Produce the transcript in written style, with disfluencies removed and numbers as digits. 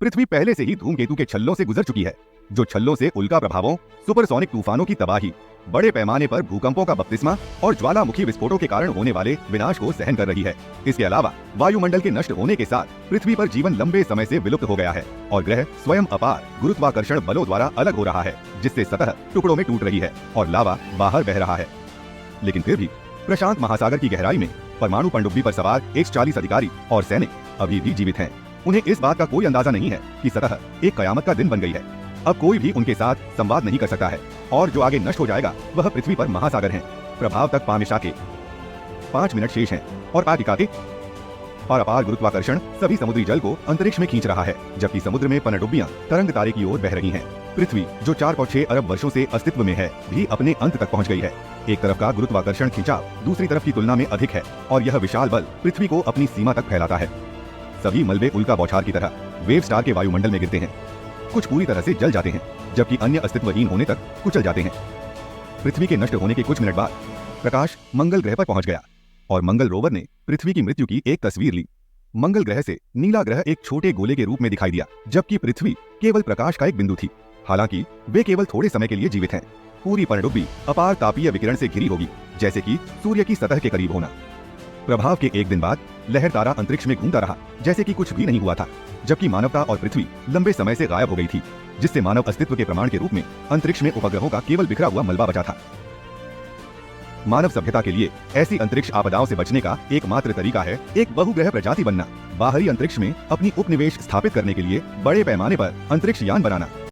पृथ्वी पहले से ही धूमकेतु के छल्लों से गुजर चुकी है, जो छल्लों से उल्का प्रभावों, सुपरसोनिक तूफानों की तबाही, बड़े पैमाने पर भूकंपों का बपतिस्मा और ज्वालामुखी विस्फोटों के कारण होने वाले विनाश को सहन कर रही है। इसके अलावा वायुमंडल के नष्ट होने के साथ पृथ्वी पर जीवन लंबे समय से विलुप्त हो गया है और ग्रह स्वयं अपार गुरुत्वाकर्षण बलों द्वारा अलग हो रहा है, जिससे सतह टुकड़ों में टूट रही है और लावा बाहर बह रहा है। लेकिन फिर भी प्रशांत महासागर की गहराई में परमाणु पनडुब्बी पर सवार 140 अधिकारी और सैनिक अभी भी जीवित हैं। उन्हें इस बात का कोई अंदाजा नहीं है कि सतह एक कयामत का दिन बन गई है। अब कोई भी उनके साथ संवाद नहीं कर सकता है और जो आगे नष्ट हो जाएगा वह पृथ्वी पर महासागर है। प्रभाव तक पामेशा के 5 मिनट शेष हैं और पार्टिका के अपार गुरुत्वाकर्षण सभी समुद्री जल को अंतरिक्ष में खींच रहा है, जबकि समुद्र में पनडुब्बियां तरंग तारे की ओर बह रही हैं। पृथ्वी जो 4.6 अरब वर्षों से अस्तित्व में है भी अपने अंत तक पहुंच गई है। एक तरफ का गुरुत्वाकर्षण खिंचाव दूसरी तरफ की तुलना में अधिक है और यह विशाल बल पृथ्वी को अपनी सीमा तक फैलाता है। सभी मलबे उल्का बौछार की तरह वेव स्टार के वायुमंडल में गिरते हैं। कुछ पूरी तरह से जल जाते हैं, जबकि अन्य अस्तित्वहीन होने तक कुचल जाते हैं। पृथ्वी के नष्ट होने के कुछ मिनट बाद प्रकाश मंगल ग्रह पर पहुंच गया और मंगल रोवर ने पृथ्वी की मृत्यु की एक तस्वीर ली। मंगल ग्रह से नीला ग्रह एक छोटे गोले के रूप में दिखाई दिया, जबकि पृथ्वी केवल प्रकाश का एक बिंदु थी। हालांकि वे केवल थोड़े समय के लिए जीवित हैं। पूरी पनडुब्बी अपार तापीय विकिरण से घिरी होगी, जैसे कि सूर्य की सतह के करीब होना। प्रभाव के एक दिन बाद लहर तारा अंतरिक्ष में घूमता रहा, जैसे कि कुछ भी नहीं हुआ था, जबकि मानवता और पृथ्वी लंबे समय से गायब हो गई थी, जिससे मानव अस्तित्व के प्रमाण के रूप में अंतरिक्ष में उपग्रहों का केवल बिखरा हुआ मलबा बचा था। मानव सभ्यता के लिए ऐसी अंतरिक्ष आपदाओं से बचने का एकमात्र तरीका है एक बहुग्रह प्रजाति बनना, बाहरी अंतरिक्ष में अपनी उपनिवेश स्थापित करने के लिए बड़े पैमाने पर अंतरिक्ष यान बनाना।